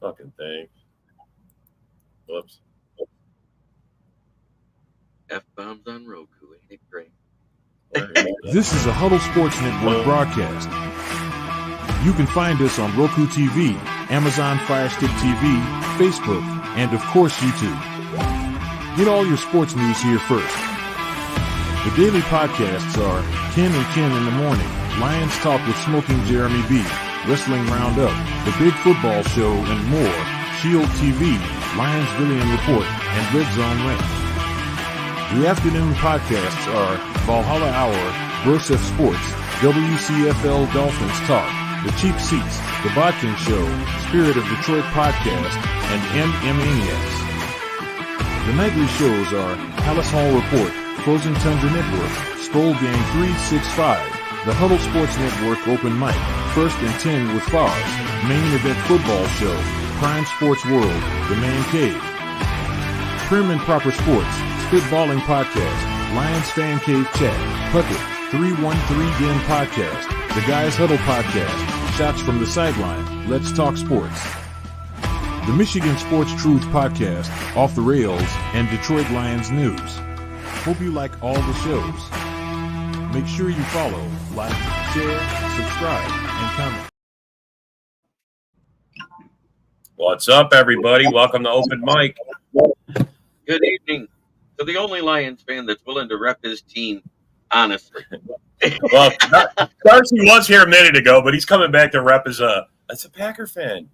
fucking thing. Whoops. F-bombs on Roku. Ain't it great? This is a Huddle Sports Network broadcast. You can find us on Roku TV, Amazon Fire Stick TV, Facebook, and of course YouTube. Get all your sports news here first. The daily podcasts are Ken and Ken in the Morning, Lions Talk with Smoking Jeremy B, Wrestling Roundup, The Big Football Show, and more, Shield TV, Lions Billion Report, and Red Zone Rant. The afternoon podcasts are Valhalla Hour, Brosef Sports, WCFL Dolphins Talk, The Cheap Seats, The Bodkin Show, Spirit of Detroit Podcast, and M-Maniacs. The nightly shows are Palace Hall Report, Frozen Tundra Network, Skull Gang 365, The Huddle Sports Network Open Mic, First and 10 with Foz, Main Event Football Show, Prime Sports World, The Man Cave, Prim and Proper Sports, Spitballing Podcast, Lions Fan Cave Chat, Puckett, 313 Den Podcast, The Guys Huddle Podcast, Shots from the Sideline, Let's Talk Sports, the Michigan Sports Truth Podcast, Off the Rails, and Detroit Lions News. Hope you like all the shows. Make sure you follow, like, share, subscribe, and comment. What's up, everybody? Welcome to Open Mic. Good evening to the only Lions fan that's willing to rep his team, honestly. Well, Darcy was here a minute ago, but he's coming back to rep as a Packer fan.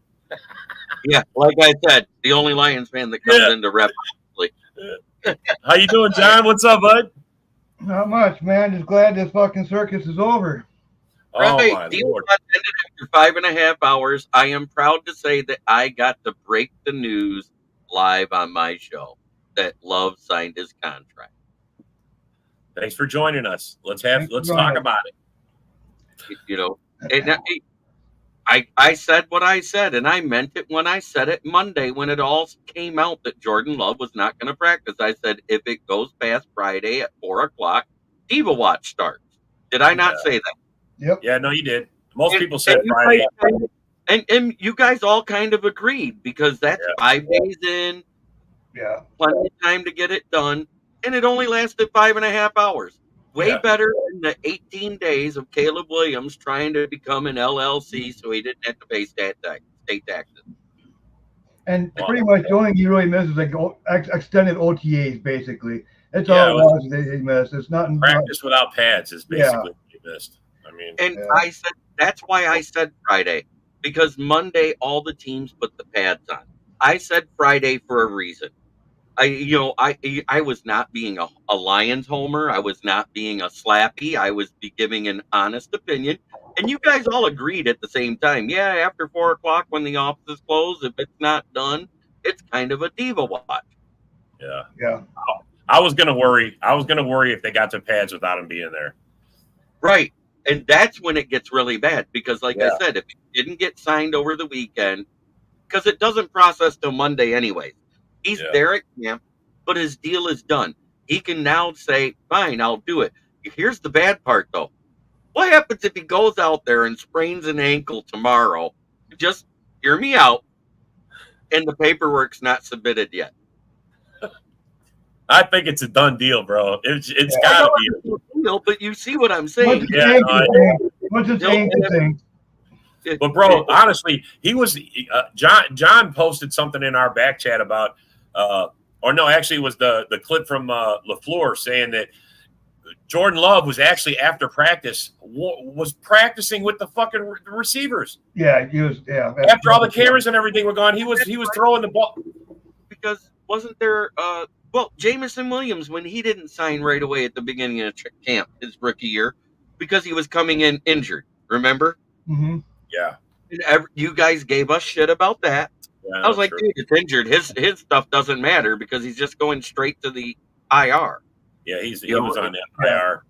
Yeah, like I said, the only Lions fan that comes in to rep. How you doing, John? What's up, bud? Not much, man. Just glad this fucking circus is over. Right. Oh, my Deal Lord. ended after 5.5 hours. I am proud to say that I got to break the news live on my show that Love signed his contract. Thanks for joining us. Let's talk about it. You know, and I said what I said, and I meant it when I said it Monday when it all came out that Jordan Love was not going to practice. I said, if it goes past Friday at 4 o'clock, Diva Watch starts. Did I not say that? Yep. Yeah, no, you did. Most people said Friday. And you guys all kind of agreed because that's 5 days in. Yeah. Plenty of time to get it done. And it only lasted 5.5 hours. Way better than the 18 days of Caleb Williams trying to become an LLC so he didn't have to pay state taxes. And pretty much the only thing he really misses is like extended OTAs, basically. That's all it was he missed. It's nothing. Practice without pads is basically what he missed. I mean, I said that's why I said Friday, because Monday all the teams put the pads on. I said Friday for a reason. I was not being a Lions homer. I was not being a slappy. I was giving an honest opinion. And you guys all agreed at the same time. Yeah, after 4 o'clock when the office is closed, if it's not done, it's kind of a Diva Watch. Yeah. Yeah. I was gonna worry. If they got to pads without him being there. Right. And that's when it gets really bad. Because like I said, if it didn't get signed over the weekend, because it doesn't process till Monday anyways. He's there at camp, but his deal is done. He can now say, fine, I'll do it. Here's the bad part, though. What happens if he goes out there and sprains an ankle tomorrow? Just hear me out, and the paperwork's not submitted yet. I think it's a done deal, bro. It's got to be. Deal, but you see what I'm saying. What's his ankle thing? But bro, honestly, he was John posted something in our back chat about it was the clip from LaFleur saying that Jordan Love was actually after practice was practicing with the fucking receivers. Yeah, he was. Yeah, after all the cameras and everything were gone, he was throwing the ball. Because wasn't there Jamison Williams, when he didn't sign right away at the beginning of camp his rookie year because he was coming in injured, remember? Mm-hmm. Yeah. And you guys gave us shit about that. Yeah, I was like, dude, it's injured. His stuff doesn't matter because he's just going straight to the IR. Yeah, he was on the IR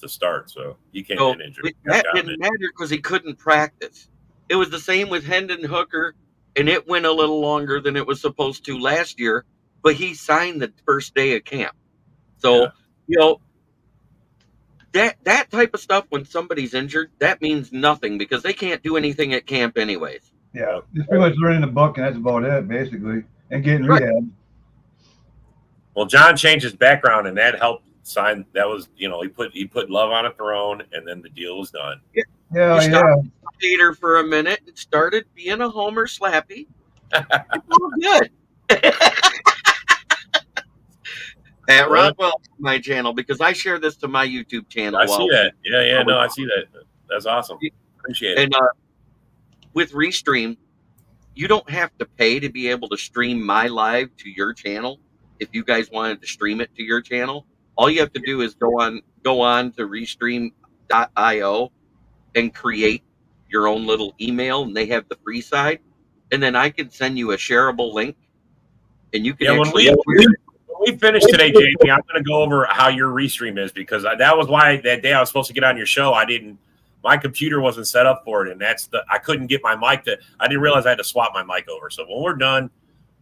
to start, so he can't get injured. That didn't matter because he couldn't practice. It was the same with Hendon Hooker, and it went a little longer than it was supposed to last year, but he signed the first day of camp. So, that type of stuff, when somebody's injured, that means nothing because they can't do anything at camp anyways. Yeah, it's pretty much learning the book, and that's about it, basically, and getting rehab. Well, John changed his background, and that helped sign. That was, he put Love on a Throne, and then the deal was done. Yeah. Hater for a minute and started being a Homer Slappy. It's all good. At Rockwell, my channel, because I share this to my YouTube channel. I see that. Yeah. No, I see that. That's awesome. Appreciate it. And with Restream, you don't have to pay to be able to stream my live to your channel. If you guys wanted to stream it to your channel, all you have to do is go on to restream.io and create your own little email, and they have the free side, and then I can send you a shareable link, and you can when we finish today, Jamie, I'm going to go over how your Restream is, because that was why that day I was supposed to get on your show. My computer wasn't set up for it, and I couldn't get my mic I didn't realize I had to swap my mic over. So when we're done,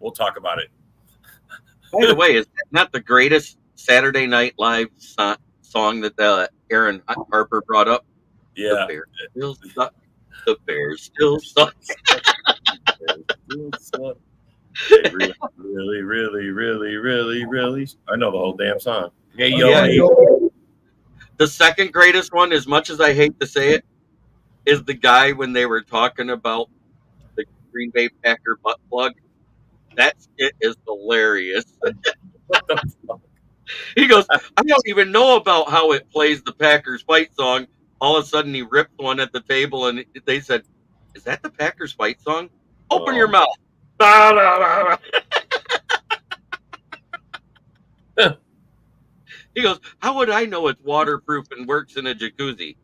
we'll talk about it. By the way, is that not the greatest Saturday Night Live song that Aaron Harper brought up? Yeah. The Bears still suck. The Bears still suck. They really, really, really, really, really. I know the whole damn song. Hey, yo. The second greatest one, as much as I hate to say it, is the guy when they were talking about the Green Bay Packer butt plug. That skit is hilarious. What the fuck? He goes, I don't even know about how it plays the Packers fight song. All of a sudden, he ripped one at the table, and they said, "Is that the Packers fight song? Open your mouth." He goes, "How would I know it's waterproof and works in a jacuzzi?"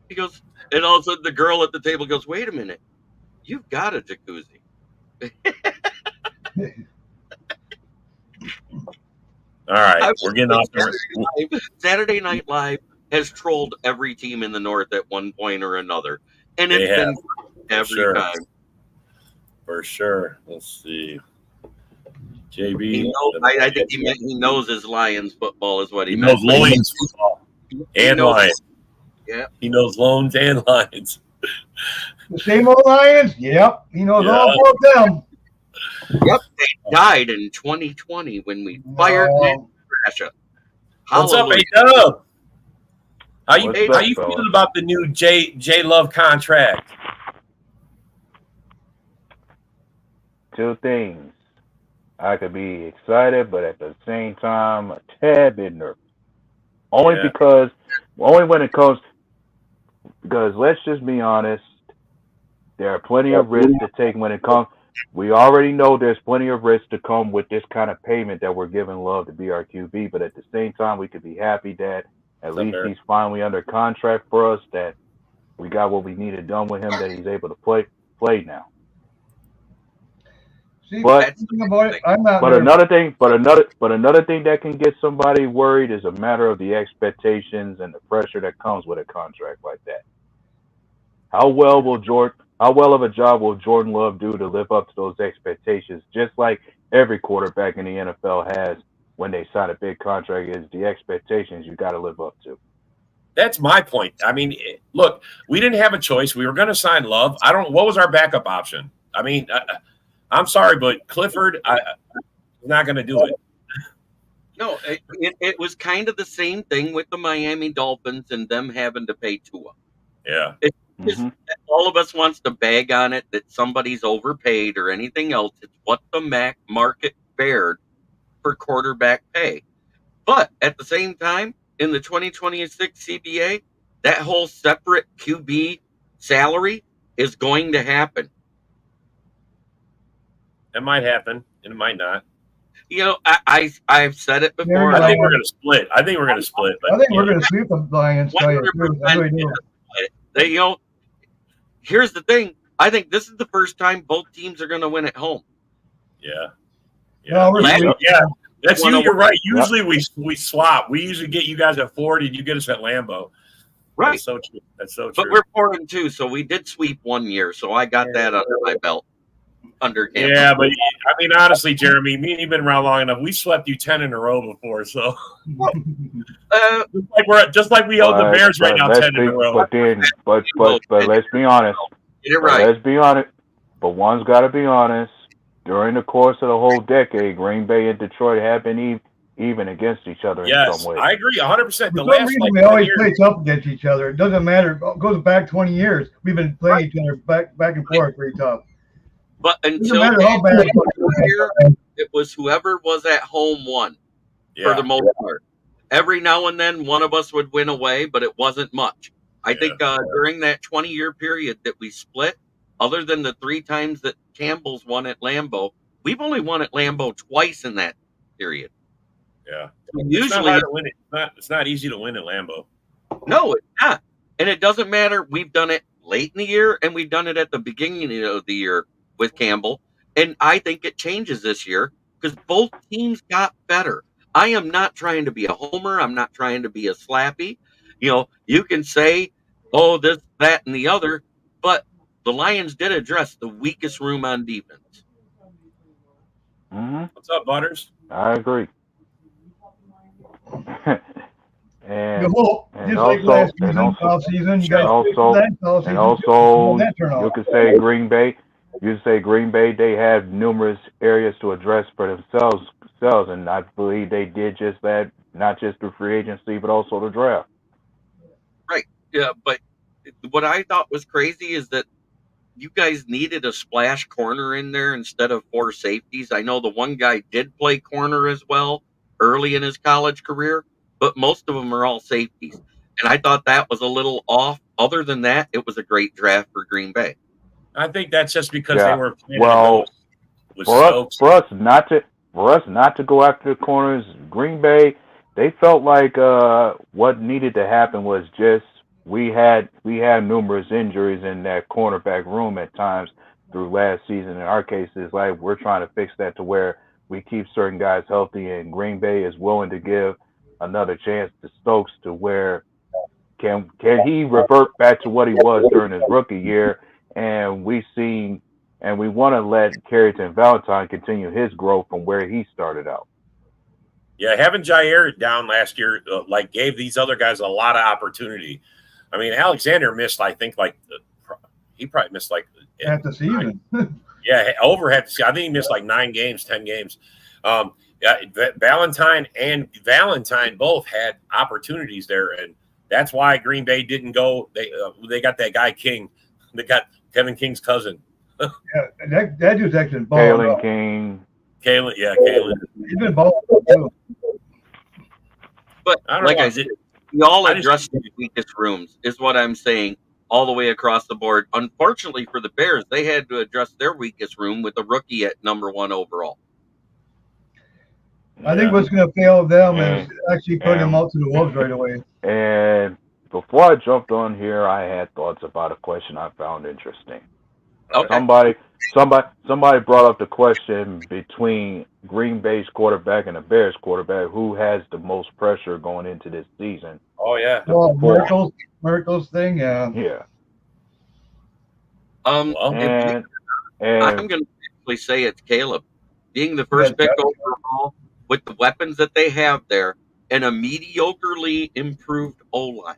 He goes, and all of a sudden, the girl at the table goes, "Wait a minute, you've got a jacuzzi." All right, we're getting off Saturday Night Live has trolled every team in the North at one point or another, and it's been every time. For sure. Let's see. JB. I think he knows his Lions football is what he knows. Lions football and Lions. Yeah, he knows Loans and Lions. The same old Lions. Yep, he knows all about them. Yep, they died in 2020 when we fired Rasha. What's up, A-Dub? How you feeling about the new J Love contract? Two things. I could be excited, but at the same time, a tad bit nervous. Only when it comes, because let's just be honest, there are plenty of risks to take when it comes. We already know there's plenty of risks to come with this kind of payment that we're giving Love to be our QB, but at the same time, we could be happy that at least he's finally under contract for us, that we got what we needed done with him, that he's able to play now. See, but another thing that can get somebody worried is a matter of the expectations and the pressure that comes with a contract like that. How well of a job will Jordan Love do to live up to those expectations? Just like every quarterback in the NFL has when they sign a big contract, is the expectations you got to live up to. That's my point. I mean, look, we didn't have a choice. We were going to sign Love. What was our backup option? I mean, I'm sorry, but Clifford, not going to do it. No, it was kind of the same thing with the Miami Dolphins and them having to pay Tua. Yeah. All of us wants to bag on it that somebody's overpaid or anything else. It's what the market bared for quarterback pay. But at the same time, in the 2026 CBA, that whole separate QB salary is going to happen. It might happen. It might not. You know, I've said it before. I think we're going to split. But, I think we're going to sweep the Lions. Here's the thing. I think this is the first time both teams are going to win at home. Yeah. That's you're right. Usually we swap. We usually get you guys at Ford and you get us at Lambeau. Right. That's so true. But we're 4-2, so we did sweep 1 year. So I got that under my belt. Yeah, but I mean, honestly, Jeremy, me and you've been around long enough. We swept you 10 in a row before, so just like we own the Bears right now, 10 in a row. But let's be honest. You're right. Let's be honest. but one's got to be honest. During the course of the whole decade, Green Bay and Detroit have been even against each other in some ways. I agree 100%. For some reason, we always play tough against each other. It doesn't matter. It goes back 20 years. We've been playing each other back and forth pretty tough. But until it was whoever was at home won for the most part. Every now and then, one of us would win away, but it wasn't much. I think during that 20-year period that we split, other than the 3 times that Campbell's won at Lambeau, we've only won at Lambeau twice in that period. Yeah. So usually, it's not easy to win at Lambeau. No, it's not. And it doesn't matter. We've done it late in the year, and we've done it at the beginning of the year with Campbell. And I think it changes this year because both teams got better. I am not trying to be a homer. I'm not trying to be a slappy. You can say, oh, this, that, and the other, but the Lions did address the weakest room on defense. Mm-hmm. What's up, Butters? I agree. and also, you could say Green Bay. They have numerous areas to address for themselves, and I believe they did just that, not just through free agency, but also the draft. Right. Yeah, but what I thought was crazy is that you guys needed a splash corner in there instead of 4 safeties. I know the one guy did play corner as well early in his college career, but most of them are all safeties. And I thought that was a little off. Other than that, it was a great draft for Green Bay. I think that's just because they were playing for us not to go after the corners. Green Bay, they felt like what needed to happen was just we had numerous injuries in that cornerback room at times through last season. In our case, it's like we're trying to fix that to where we keep certain guys healthy, and Green Bay is willing to give another chance to Stokes to where can he revert back to what he was during his rookie year. And we want to let Carrington Valentine continue his growth from where he started out. Yeah, having Jair down last year gave these other guys a lot of opportunity. I mean, Alexander missed, I think, he probably missed half the season. Over half the season. I think he missed 9 games, 10 games. Valentine and Valentine both had opportunities there, and that's why Green Bay didn't go. They got that guy King. They got Kevin King's cousin. That dude's actually balling. Kalen. He's been balling too. But I said, we all addressed the weakest rooms, is what I'm saying, all the way across the board. Unfortunately for the Bears, they had to address their weakest room with a rookie at number 1 overall. I think what's going to fail them is actually putting them out to the wolves right away. And before I jumped on here, I had thoughts about a question I found interesting. Okay. Somebody brought up the question between Green Bay's quarterback and the Bears quarterback, who has the most pressure going into this season. Oh yeah. Miracles thing, yeah. Yeah. I'm going to actually say it's Caleb. Being the first pick overall with the weapons that they have there and a mediocrely improved O-line.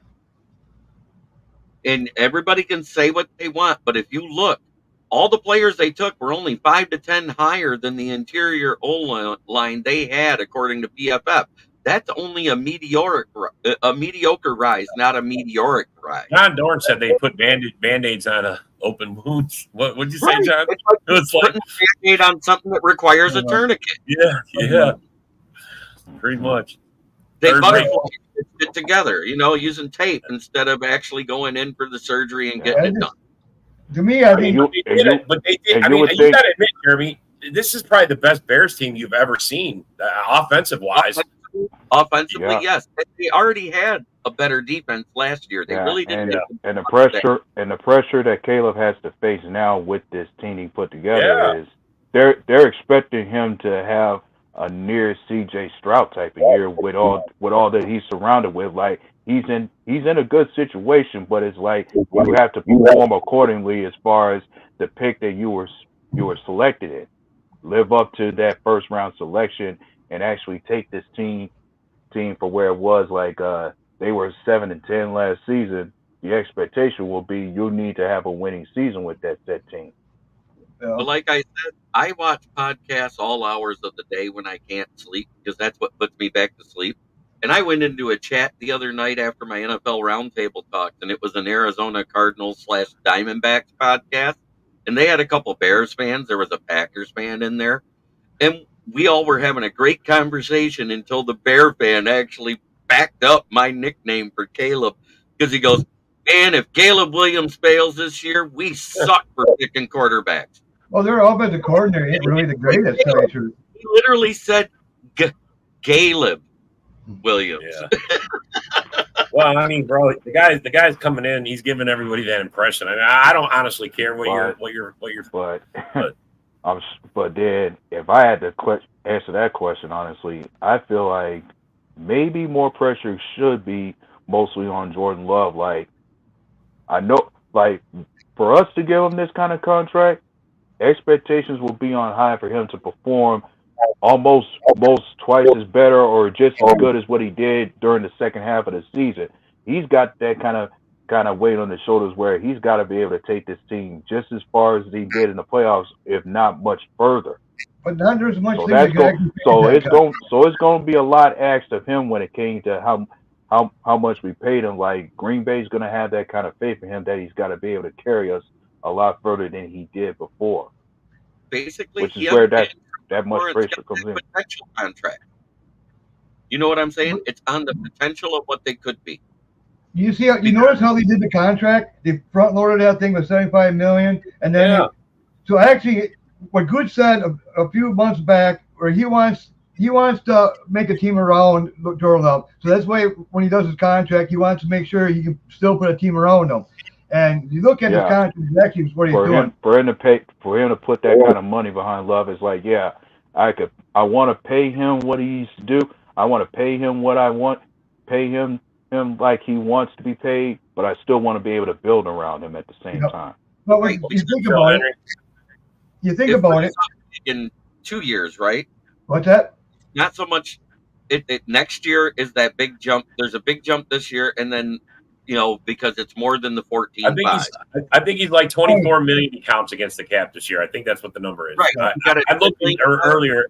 And everybody can say what they want, but if you look, all the players they took were only 5 to 10 higher than the interior O-line they had, according to PFF. That's only a mediocre rise, not a meteoric rise. John Dorn said they put Band-Aids on open wounds. What would you say, John? It's like putting a Band-Aid on something that requires a tourniquet. Yeah. Pretty much. They butterfly it together, using tape instead of actually going in for the surgery and getting it done. To me, I think they did it, but they did. I mean, you got to admit, Jeremy, this is probably the best Bears team you've ever seen, offensive-wise. Offensively, yes. They already had a better defense last year. They really did. And the pressure that Caleb has to face now with this team he put together is they're expecting him to have a near CJ Stroud type of year with all that he's surrounded with. Like he's in a good situation, but it's like you have to perform accordingly as far as the pick that you were selected in. Live up to that first round selection and actually take this team for where it was. Like they were 7-10 last season. The expectation will be you need to have a winning season with that team. But like I said, I watch podcasts all hours of the day when I can't sleep because that's what puts me back to sleep. And I went into a chat the other night after my NFL roundtable talk, and it was an Arizona Cardinals / Diamondbacks podcast. And they had a couple Bears fans. There was a Packers fan in there. And we all were having a great conversation until the Bear fan actually backed up my nickname for Caleb because he goes, man, if Caleb Williams fails this year, we suck for picking quarterbacks. Well, their offensive coordinator ain't really the greatest. He literally said Caleb Williams. Yeah. Well, I mean, bro, the guy's coming in. He's giving everybody that impression. I mean, I don't honestly care what you're. But then, if I had to answer that question honestly, I feel like maybe more pressure should be mostly on Jordan Love. Like, I know, like, for us to give him this kind of contract, expectations will be on high for him to perform almost twice as better or just as good as what he did during the second half of the season. He's got that kind of weight on his shoulders where he's got to be able to take this team just as far as he did in the playoffs, if not much further. But not there's much. So it's going to be a lot asked of him when it came to how much we paid him. Like, Green Bay's going to have that kind of faith in him that he's got to be able to carry us a lot further than he did before. Basically, which is where that much pressure comes in. Potential contract. You know what I'm saying? It's on the potential of what they could be. You notice how they did the contract? They front loaded that thing with $75 million, and then so actually, what Good said a few months back, where he wants to make a team around Jordan Love. So that's why when he does his contract, he wants to make sure he can still put a team around him. And you look at his contract, actually, what he's doing. For him to put that kind of money behind Love is like, yeah, I want to pay him what he used to do. I want to pay him what I want, pay him like he wants to be paid, but I still want to be able to build around him at the same time. But when you think about it, in 2 years, right? What's that? Not so much. It next year is that big jump. There's a big jump this year, and then because it's more than the 14.5. I think he's like 24 million he counts against the cap this year. I think that's what the number is. Right. I looked earlier.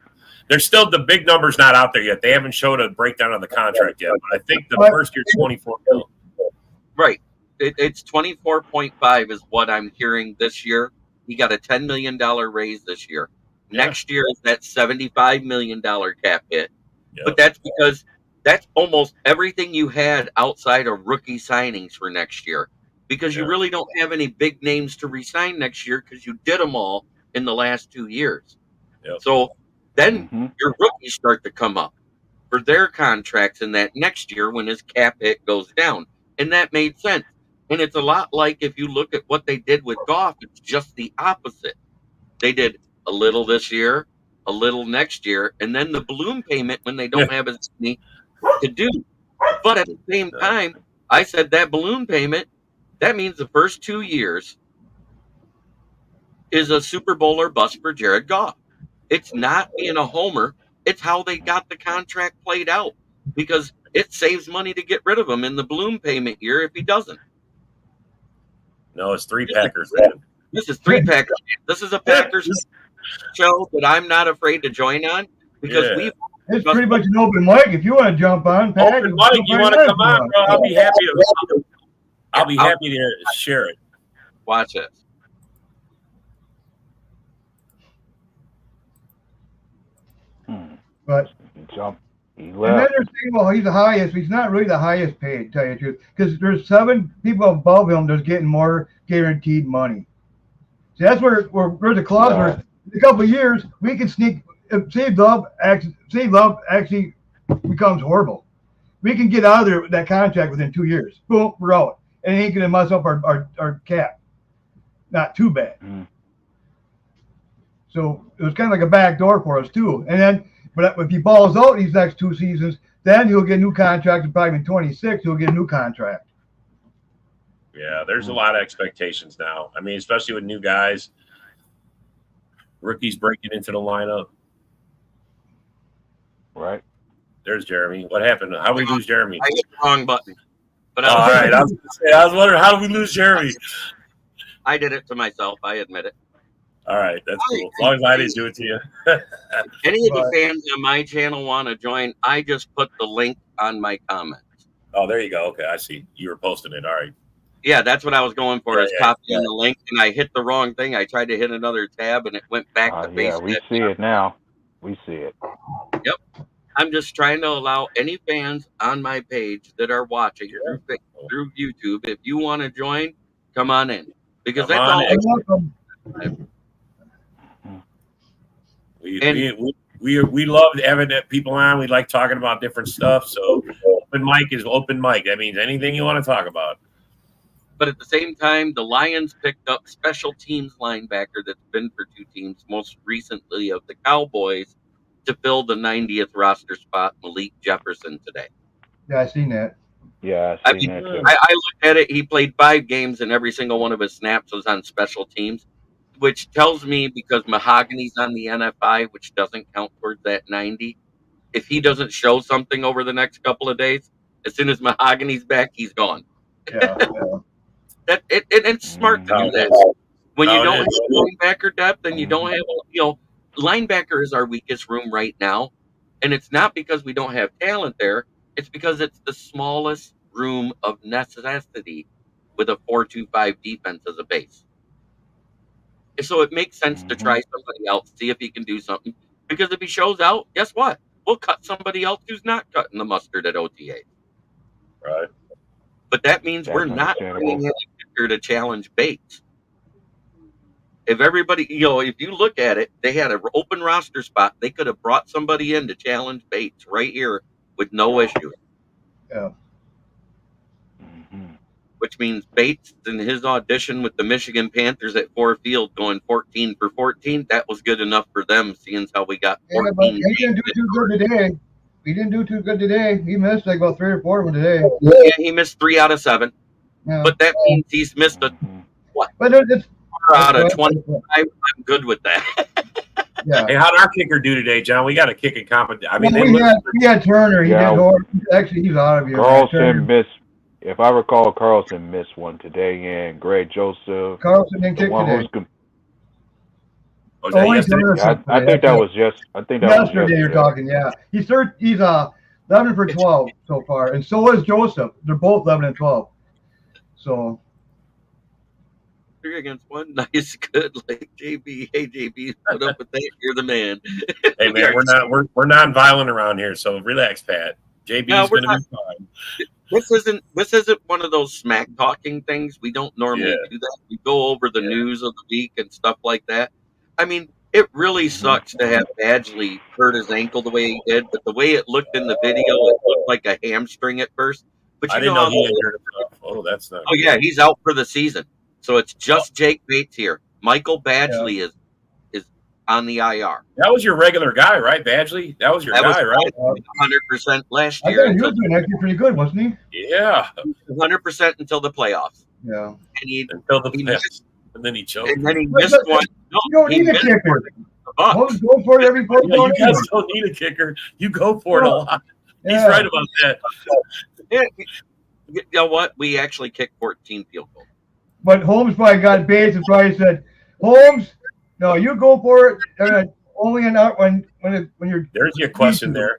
There's still the big number's not out there yet. They haven't showed a breakdown of the contract yet. But I think the first year 24 million. Right. It's 24.5 is what I'm hearing this year. He got a $10 million raise this year. Yeah. Next year is that $75 million cap hit. Yeah. But that's because that's almost everything you had outside of rookie signings for next year, because you really don't have any big names to re-sign next year because you did them all in the last 2 years. Yep. So then your rookies start to come up for their contracts in that next year when his cap hit goes down. And that made sense. And it's a lot like if you look at what they did with Goff, it's just the opposite. They did a little this year, a little next year, and then the balloon payment when they don't have as many to do. But at the same time, I said that balloon payment, that means the first 2 years is a Super Bowl or bust for Jared Goff. It's not being a homer. It's how they got the contract played out, because it saves money to get rid of him in the balloon payment year if he doesn't. No, it's 3 Packers, man. This is 3 Packers. This is a Packers show that I'm not afraid to join on, because it's pretty much an open mic. If you want to jump on, open mic, you want to come on, bro? I'll be happy to. I'll be happy to share it. Watch it. But and then they're saying, well, he's the highest. He's not really the highest paid, to tell you the truth, because there's 7 people above him that's getting more guaranteed money. So that's where there's a clause where in a couple of years we can sneak. If Save Love actually becomes horrible, we can get out of that contract within 2 years. Boom, we're out, and it ain't gonna mess up our cap. Not too bad. So it was kind of like a back door for us too. And then, but if he balls out these next 2 seasons, then he'll get a new contract, and probably in 26 he'll get a new contract. Yeah, there's a lot of expectations now. I mean, especially with new guys, rookies breaking into the lineup. Right. There's Jeremy. What happened? How did we lose Jeremy? I hit the wrong button. But all right. I was wondering, how did we lose Jeremy? I did it to myself. I admit it. All right, that's cool. As long as I didn't do it to you. Any of the fans on my channel want to join, I just put the link on my comments. Oh, there you go. Okay, I see. You were posting it. All right. Yeah, that's what I was going for, is copying the link, and I hit the wrong thing. I tried to hit another tab, and it went back to Facebook. Yeah, we see it now. We see it. Yep. I'm just trying to allow any fans on my page that are watching through YouTube, if you want to join, come on in. Because that's all. We love having people on. We like talking about different stuff. So open mic is open mic. That means anything you want to talk about. But at the same time, the Lions picked up special teams linebacker that's been for 2 teams, most recently of the Cowboys, to fill the 90th roster spot, Malik Jefferson, today. Yeah, I seen that. Yeah, I seen that too. I looked at it. He played 5 games, and every single one of his snaps was on special teams, which tells me, because Mahogany's on the NFI, which doesn't count towards that 90, if he doesn't show something over the next couple of days, as soon as Mahogany's back, he's gone. Yeah. It's smart to do that. When you don't have linebacker depth and you don't have, linebacker is our weakest room right now. And it's not because we don't have talent there. It's because it's the smallest room of necessity with a 4-2-5 defense as a base. And so it makes sense to try somebody else, see if he can do something. Because if he shows out, guess what? We'll cut somebody else who's not cutting the mustard at OTA. Right. But that means we're not bringing in a kicker to challenge Bates. If everybody, if you look at it, they had an open roster spot. They could have brought somebody in to challenge Bates right here with no issue. Yeah. Which means Bates in his audition with the Michigan Panthers at Ford Field going 14 for 14, that was good enough for them, seeing how we got 14. Yeah, he didn't do too good today. He didn't do too good today. He missed like about 3 or 4 of them today. Yeah, he missed 3 out of 7. Yeah. But that means he's missed a what? But it's 4 out of 25. I'm good with that. Yeah. Hey, how'd our kicker do today, John? We got a kicking competition. I mean, we had Turner. He did. Actually, he's out of here. Carlson missed. If I recall, Carlson missed one today, and Greg Joseph. Carlson didn't kick today. Was that yesterday? I think that was just. I think that yesterday. Was you're talking, yeah. He's 11 for 12 so far, and so is Joseph. They're both 11 and 12. So 3 against 1, nice, good, like JB. Hey JB, put up with that. You're the man. Hey man, we're non-violent around here, so relax, Pat. JB's going to be fine. This isn't one of those smack talking things. We don't normally do that. We go over the news of the week and stuff like that. I mean, it really sucks to have Badgley hurt his ankle the way he did, but the way it looked in the video, it looked like a hamstring at first. But I didn't know he injured himself. Oh, that's not. Oh yeah, he's out for the season. So it's just Jake Bates here. Michael Badgley is on the IR. That was your regular guy, right, Badgley? That was your guy, right? 100% last year. I thought he was doing actually pretty good, wasn't he? Yeah. 100% until the playoffs. Yeah. Until the playoffs. And then he choked. And then he missed one. You don't need a kicker. Go for it every play. Yeah, you guys don't need a kicker. You go for it a lot. He's right about that. You know what? We actually kicked 14 field goals. But Holmes probably got Bates and probably said, Holmes, no, you go for it. Only when you're. There's your question there.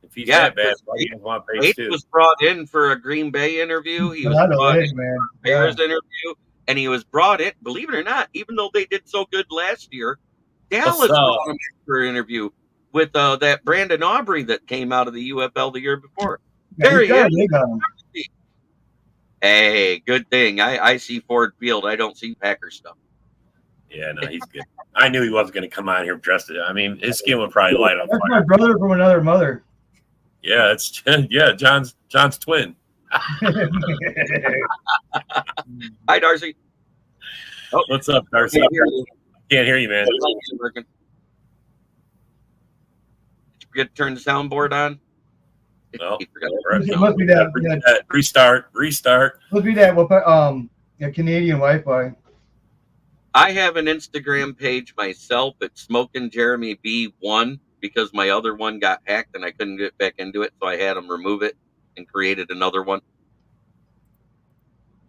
If he's that bad, why do you want Bates too? Was brought in for a Green Bay interview. He was brought in for a Bears interview, and he was brought in. Believe it or not, even though they did so good last year, Dallas brought him in for an interview with that Brandon Aubrey that came out of the UFL the year before. Hey, good thing. I see Ford Field. I don't see Packer stuff. Yeah, no, he's good. I knew he wasn't going to come out here dressed. I mean, his skin would probably light on fire. That's my brother from another mother. Yeah, it's John's twin. Hi, Darcy. Oh, what's up, Darcy? Can't hear you, man. Did you forget to turn the soundboard on? No, it must be that. Restart. Must be that Canadian Wi-Fi. I have an Instagram page myself. It's Smoking Jeremy B1 because my other one got hacked and I couldn't get back into it, so I had them remove it and created another one.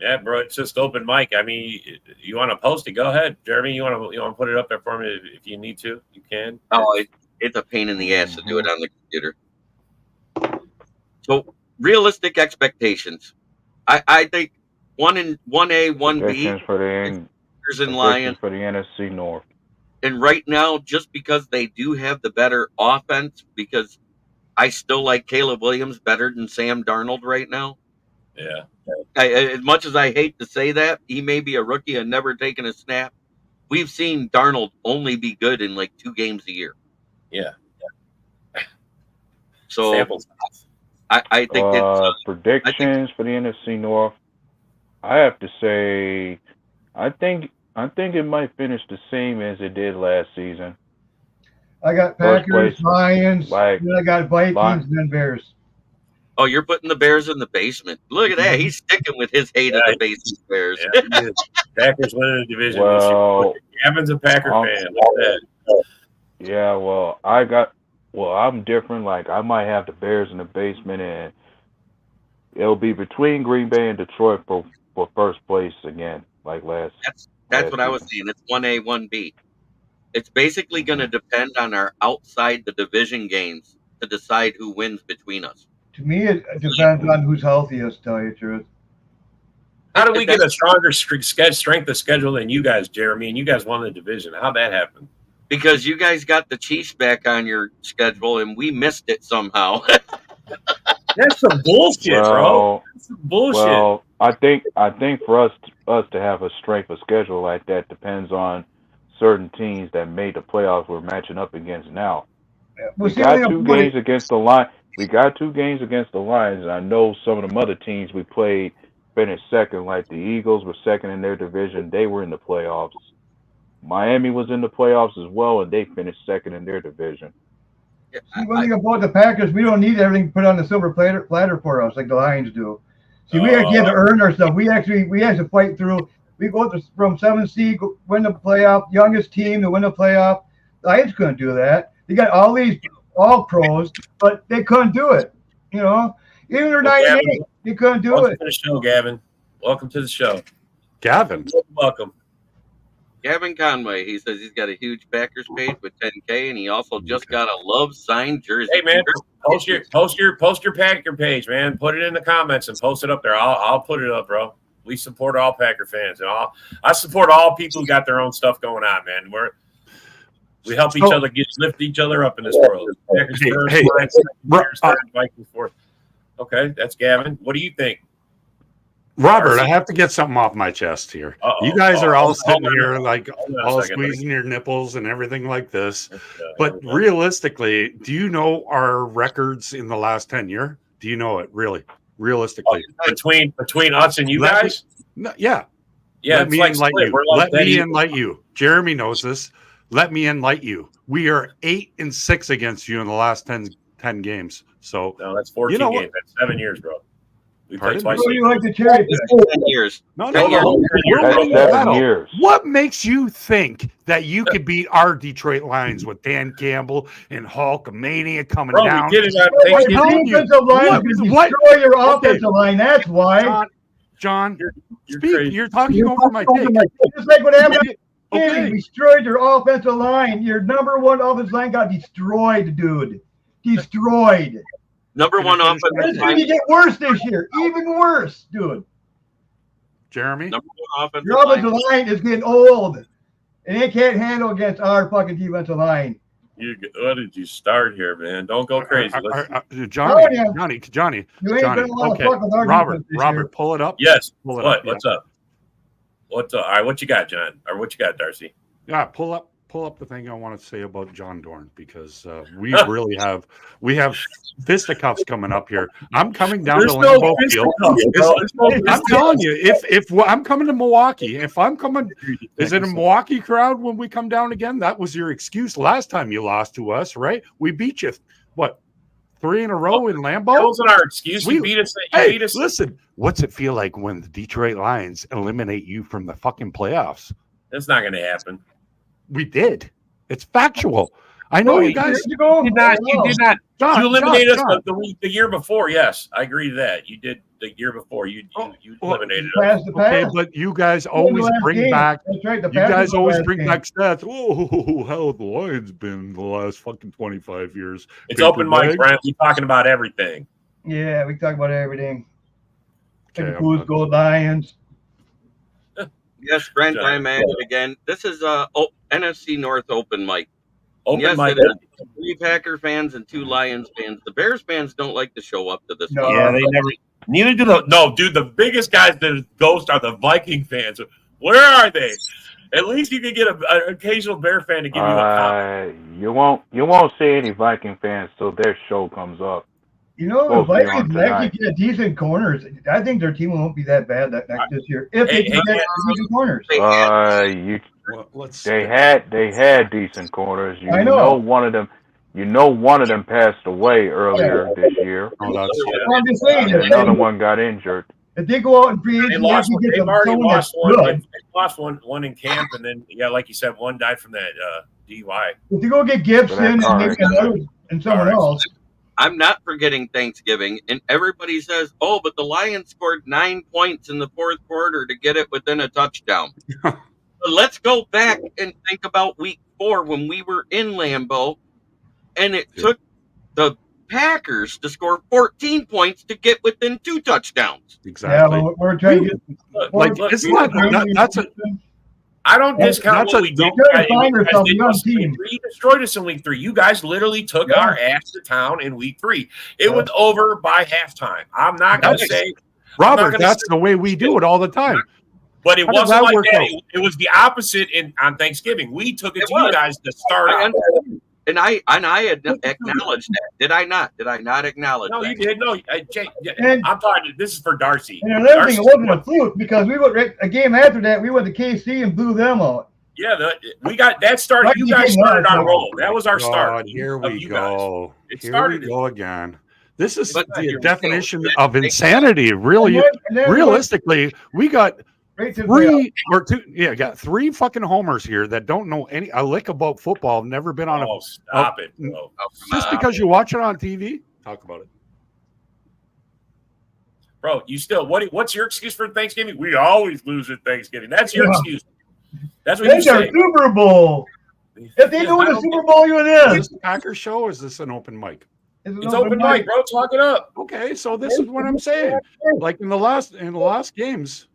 Yeah, bro, it's just open mic. I mean, you want to post it? Go ahead, Jeremy. You want to put it up there for me if you need to? You can. Oh, it's a pain in the ass to do it on the computer. So realistic expectations. I think 1A, 1B Predictions for and Lions for the NFC North. And right now, just because they do have the better offense, because I still like Caleb Williams better than Sam Darnold right now. Yeah. As much as I hate to say that, he may be a rookie and never taken a snap. We've seen Darnold only be good in like 2 games a year. Yeah. So samples. I think predictions for the NFC North. I have to say, I think it might finish the same as it did last season. I got Packers, Lions, then I got Vikings, and then Bears. Oh, you're putting the Bears in the basement. Look at that. He's sticking with his hate of the basement Bears. Yeah, Packers winning the division. Well, Gavin's a Packer fan. Look at that. Yeah, well, I'm different. Like, I might have the Bears in the basement, and it'll be between Green Bay and Detroit for first place again, like last. That's what I was saying. It's 1A, 1B. It's basically going to depend on our outside the division games to decide who wins between us. To me, it depends on who's healthiest, to tell you the truth. How do we get a stronger strength of schedule than you guys, Jeremy? And you guys won the division. How'd that happen? Because you guys got the Chiefs back on your schedule, and we missed it somehow. That's some bullshit, bro. That's some bullshit. Well, I think for us to have a strength of schedule like that depends on certain teams that made the playoffs we're matching up against now. We got 2 games against the Lions. We got 2 games against the Lions, and I know some of them other teams we played finished second, like the Eagles were second in their division. They were in the playoffs. Miami was in the playoffs as well, and they finished second in their division. See, one thing about the Packers, we don't need everything put on the silver platter for us like the Lions do. See, we actually have to earn our stuff. We have to fight through. We go from 7 seed, win the playoff, youngest team to win the playoff. The Lions couldn't do that. They got all pros, but they couldn't do it. You know, even they're 9-8, they couldn't do it. Welcome to the show, Gavin. Welcome to the show, Gavin. Welcome. Gavin Conway. He says he's got a huge Packers page with 10K, and he also just got a Love signed jersey. Hey man, post your Packer page, man. Put it in the comments and post it up there. I'll put it up, bro. We support all Packer fans, and I support all people who got their own stuff going on, man. We help each other lift each other up in this world. Vikings fourth. Okay, that's Gavin. What do you think? Robert, I have to get something off my chest here. You guys are all sitting here like all squeezing your nipples and everything like this. But realistically, do you know our records in the last 10 years? Do you know it really? Realistically. Between us and you guys? Yeah. Yeah. Let me enlighten you. Jeremy knows this. Let me enlighten you. We are 8-6 against you in the last 10 games. So no, that's 14 games. That's 7 years, bro. We played twice. What do you like to cherry pick? 10 years. No, 10 years. What makes you think that you could beat our Detroit Lions with Dan Campbell and Hulkamania coming down? We did it destroy your offensive line. That's why. John, you're talking over my take. Just like what happened. Okay. Destroyed your offensive line. Your number 1 offensive line got destroyed, dude. Destroyed. Number 1 offensive line. It's going to get worse this year. Even worse, dude. Jeremy? Number 1 offensive your offensive line is getting old. And they can't handle against our fucking defensive line. What did you start here, man? Don't go crazy. Johnny. You ain't been allowed to fuck with our Robert, pull it up. Yes. What's up? What's up? All right, what you got, John? Or what you got, Darcy? Yeah, pull up the thing I want to say about John Dorn, because we have fisticuffs coming up here. I'm coming down to Lambeau Field. I'm telling you, if I'm coming to Milwaukee, is it a Milwaukee crowd when we come down again? That was your excuse last time you lost to us, right? We beat you, 3 in a row in Lambeau? That wasn't our excuse. You beat us. Beat us. Listen, what's it feel like when the Detroit Lions eliminate you from the fucking playoffs? That's not going to happen. We did. It's factual. I know you guys did not. You did not. John, you eliminated us John. the year before. Yes, I agree to that. You did the year before. You eliminated us. Okay, but you guys always bring back. That's right. You guys always bring back stats. Oh, how have the Lions been the last fucking 25 years? It's open mic, Brent. We're talking about everything. Yeah, we talk about everything. Okay, the Blues, Gold Lions. Yes, Brent, I'm at it again. This is NFC North Open Mic. Open mic. It is 3 Packer fans and 2 Lions fans. The Bears fans don't like to show up to this. No. Yeah, they never. Neither do the. No, dude. The biggest guys that ghost are the Viking fans. Where are they? At least you can get an occasional Bear fan to give you a comment. You won't see any Viking fans till their show comes up. You know, the Vikings actually get decent corners. I think their team won't be that bad this year if they get decent corners. They had decent corners. I know. One of them passed away earlier this year. Oh, that's I'm just saying, another one got injured. If they go out and free They've already lost one. They lost one in camp, and then like you said, one died from that DUI. If you go get Gibson and someone else. I'm not forgetting Thanksgiving, and everybody says, "Oh, but the Lions scored 9 points in the 4th quarter to get it within a touchdown." But let's go back and think about Week 4 when we were in Lambeau, and it took the Packers to score 14 points to get within 2 touchdowns. Exactly. Yeah, but we're trying to get. It's not. That's a. I don't discount what we did. You destroyed us in week 3. You guys literally took our ass to town in week 3. It was over by halftime. I'm not going to say. Robert, that's the way we do it all the time. But it wasn't like that. It was the opposite on Thanksgiving. We took it to you guys to start out. And I acknowledged that. Did I not? Did I not acknowledge that? No, you did. No, I'm talking. This is for Darcy. And another thing, it wasn't a fluke because we went a game after that. We went to KC and blew them out. Yeah, we got that started. You guys started our roll. That was our start. Here we go. Here we go again. This is the definition of insanity. Really, realistically, we got. 3 or 2, got 3 fucking homers here that don't know a lick about football. Have never been on stop it, bro. Just because you watch it on TV, talk about it, bro. You still what's your excuse for Thanksgiving? We always lose at Thanksgiving. That's your excuse. That's what you say. Super Bowl. If they do the Super Bowl, you it is. Is this Packers show or is this an open mic? It's open mic, bro. Talk it up. Okay, so this is what I'm saying. Like in the last games,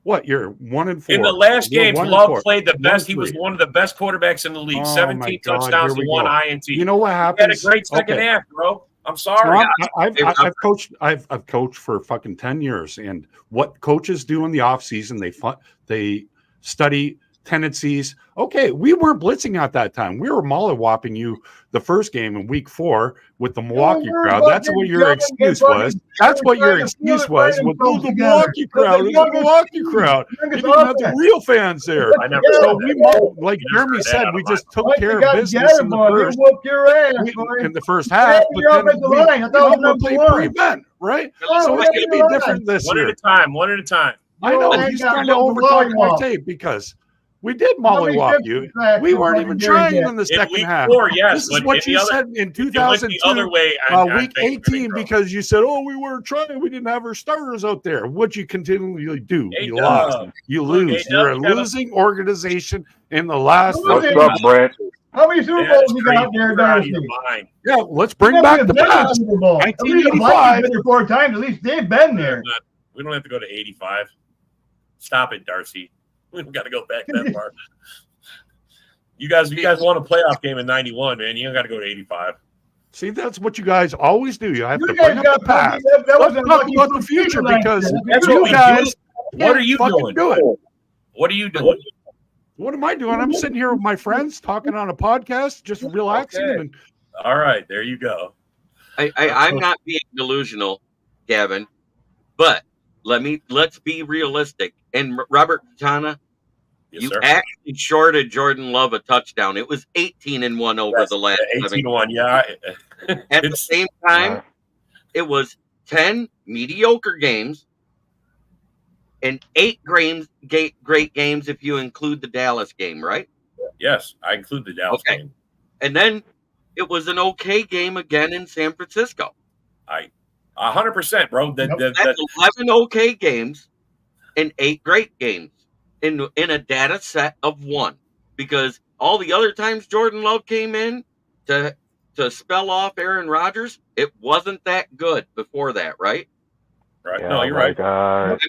What, you're 1-4. In the last game, Love played the best. He was one of the best quarterbacks in the league. 17 touchdowns and 1 INT. You know what happens? He had a great second half, bro. I'm sorry. So I've coached for fucking 10 years, and what coaches do in the off season, they study tendencies. Okay, we weren't blitzing at that time. We were mollywopping you the first game in week 4 with the Milwaukee crowd. That's what your excuse was. That's what your excuse was with the Milwaukee crowd. It was the Milwaukee crowd. You didn't have the real fans there. So we, like Jeremy said, we just took care of business in the first half. But then we played prevent, right? So it's going to be different this year. One at a time. I know he's trying to overtalk my tape because we did mollywop you. We weren't even trying in the second half. This is what you said in 2002, week 18, because you said, "Oh, we weren't trying. We didn't have our starters out there." What you continually do? You lost. You lose. You're a losing organization in the last. What's up, Brent? How many Super Bowls you got there, Darcy? Yeah, let's bring back the past. 1985. Been there 4 times. At least they've been there. We don't have to go to 85. Stop it, Darcy. We don't got to go back that far. You guys won a playoff game in 91, man. You don't got to go to 85. See, that's what you guys always do. You have to bring up the past. Let's talk about the future because you guys what are you doing? What are you doing? What am I doing? I'm sitting here with my friends talking on a podcast, just relaxing. Okay. All right, there you go. I'm not being delusional, Gavin, but let's be realistic. And Robert Patana, actually shorted Jordan Love a touchdown. It was 18-1 over the last 18-1, yeah. At the same time, it was 10 mediocre games and 8 great games if you include the Dallas game, right? Yes, I include the Dallas game. And then it was an okay game again in San Francisco. 100%, bro. That's 11 okay games and 8 great games in a data set of 1. Because all the other times Jordan Love came in to spell off Aaron Rodgers, it wasn't that good before that, right? Right. Yeah, No, you're right. I'm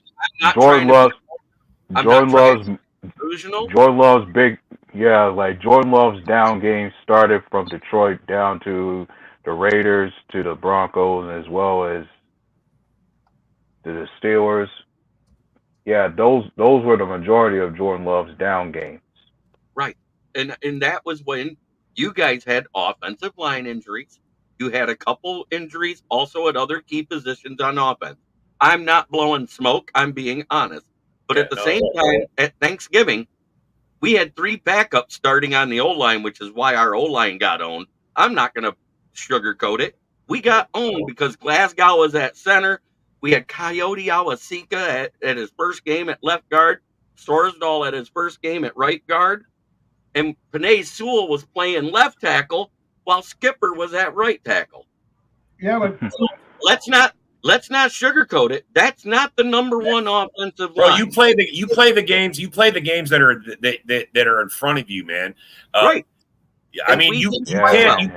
not Jordan trying Love's to be delusional. Jordan Love's big, like Jordan Love's down game started from Detroit down to the Raiders to the Broncos as well as the Steelers. Yeah, those were the majority of Jordan Love's down games. Right. And that was when you guys had offensive line injuries. You had a couple injuries also at other key positions on offense. I'm not blowing smoke. I'm being honest. But at the same time, at Thanksgiving, we had 3 backups starting on the O-line, which is why our O-line got owned. I'm not going to sugarcoat it. We got owned because Glasgow was at center. We had Coyote Awasika at his first game at left guard, Sorsdahl at his first game at right guard, and Panay Sewell was playing left tackle while Skipper was at right tackle. Yeah, but so let's not sugarcoat it. That's not the number one offensive line. Bro, you play the games that are in front of you, man. Right. I mean, you can't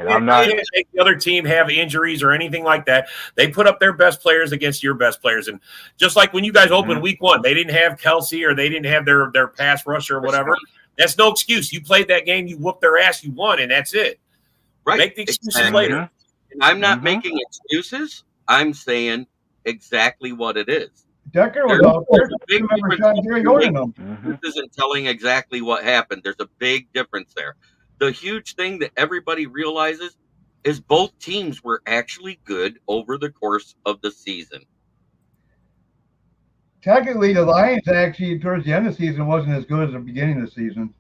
make the other team have injuries or anything like that. They put up their best players against your best players. And just like when you guys opened week 1, they didn't have Kelsey or they didn't have their pass rusher or whatever. That's no excuse. You played that game, you whooped their ass, you won, and that's it. Right. Make the excuses later. And I'm not making excuses. I'm saying exactly what it is. Decker was out there. This isn't telling exactly what happened. There's a big difference there. The huge thing that everybody realizes is both teams were actually good over the course of the season. Technically, the Lions actually, towards the end of the season, wasn't as good as the beginning of the season.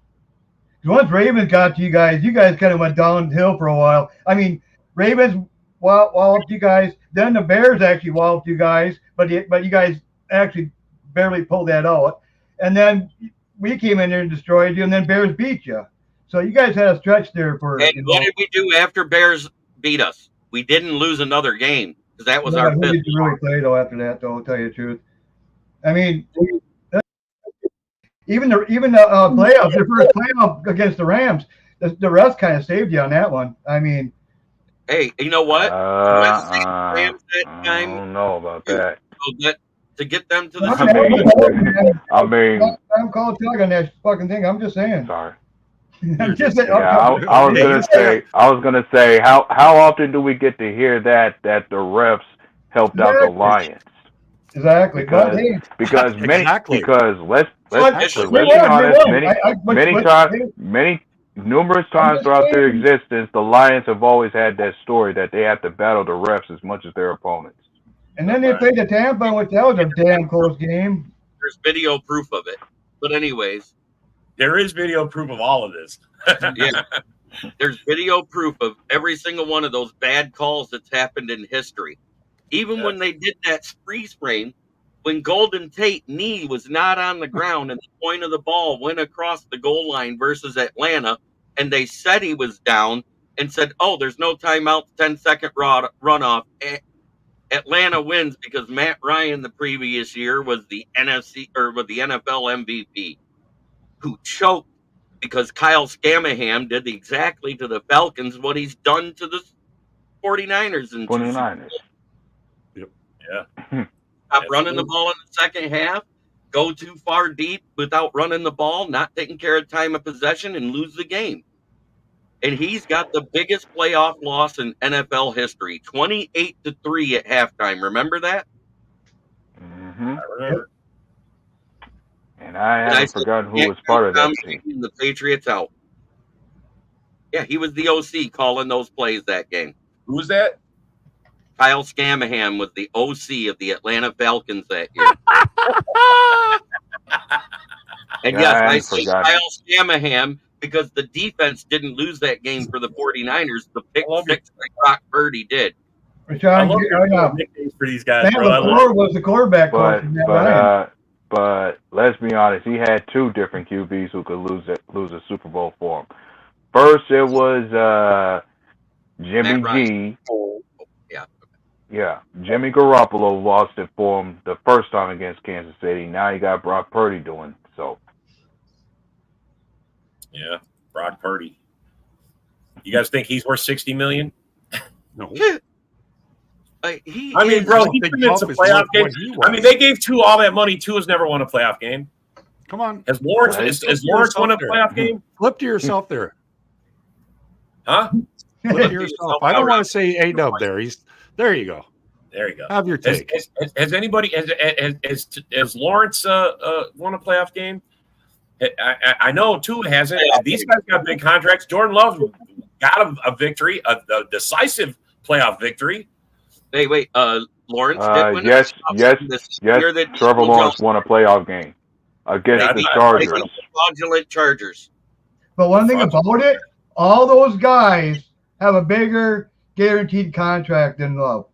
Once Ravens got to you guys kind of went downhill for a while. I mean, Ravens walloped you guys. Then the Bears actually walloped you guys, but you guys actually barely pulled that out. And then we came in there and destroyed you, and then Bears beat you. So you guys had a stretch there for. And what did we do after Bears beat us? We didn't lose another game because that was our fifth. We didn't really play though after that, though. I'll tell you the truth. I mean, even the playoffs, the first playoff against the Rams, the rest kind of saved you on that one. I mean, hey, you know what? I don't know about that. To get them to the. I'm called tug on that fucking thing. I'm just saying. Sorry. I'm just saying. I was gonna say, how often do we get to hear that the refs helped out the Lions? Exactly. Because let's be honest, numerous times throughout their existence, the Lions have always had that story that they have to battle the refs as much as their opponents. And then they played the Tampa, which that was a damn close game. There's video proof of it. But anyways. There is video proof of all of this. Yeah. There's video proof of every single one of those bad calls that's happened in history. Even when they did that freeze frame, when Golden Tate knee was not on the ground and the point of the ball went across the goal line versus Atlanta, and they said he was down and said, oh, there's no timeout, 10-second runoff. Atlanta wins because Matt Ryan the previous year was the NFL MVP, who choked because Kyle Scamahan did exactly to the Falcons what he's done to the 49ers. And 49ers. Yep. Yeah. Stop running the ball in the second half, go too far deep without running the ball, not taking care of time of possession, and lose the game. And he's got the biggest playoff loss in NFL history, 28-3 at halftime. Remember that? Mm-hmm. I remember. And I haven't forgotten who was part of that team. The Patriots out. Yeah, he was the OC calling those plays that game. Who was that? Kyle Scamahan was the OC of the Atlanta Falcons that year. And yes, I say Kyle Scamahan because the defense didn't lose that game for the 49ers. The pick six like Brock Purdy did. Nicknames for these guys. Was the quarterback coach. But let's be honest, he had 2 different QBs who could lose a Super Bowl for him. First, it was Jimmy G. Yeah. Yeah, Jimmy Garoppolo lost it for him the first time against Kansas City. Now you got Brock Purdy doing so. Yeah, Brock Purdy. You guys think he's worth $60 million? No. I mean, bro, he commits a playoff game. I mean, they gave Tua all that money. Tua's never won a playoff game. Come on. Has Lawrence won a playoff game? Flip to yourself there. Huh? Flip to yourself. I don't want to say A-Dub there. There you go. There you go. Have your take. Has anybody has Lawrence won a playoff game? I know Tua hasn't. These guys got big contracts. Jordan Love got a victory, a decisive playoff victory. Hey, wait. Lawrence did win. Yes. Trevor Lawrence won a playoff game against the Chargers. Fraudulent Chargers. But one thing about it, all those guys have a bigger guaranteed contract than Love.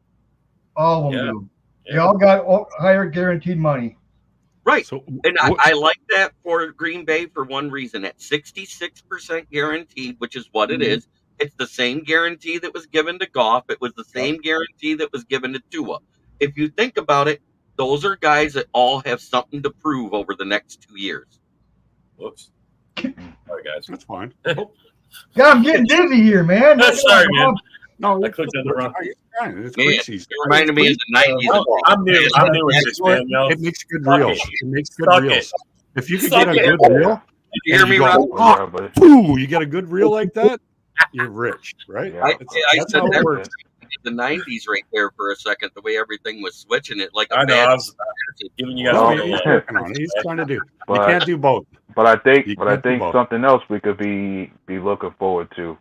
All of them do. Yeah. They all got higher guaranteed money. Right. So, and I like that for Green Bay for one reason. At 66% guaranteed, which is what it is, it's the same guarantee that was given to Goff. It was the same guarantee that was given to Tua. If you think about it, those are guys that all have something to prove over the next 2 years. Whoops. Sorry, guys. That's fine. Yeah, I'm getting dizzy here, man. Sorry, man. No, I clicked on the wrong. It's crazy. It reminded me of the 90s. I'm new at this, man. It makes good reels. It makes good reels. If you could get a good reel, you hear me, Rob? You get a good reel like that, you're rich, right? Yeah. I said that works. The 90s right there for a second, the way everything was switching it like a I know. I was giving you guys he's trying to do. You can't do both. But I think something else we could be looking forward to.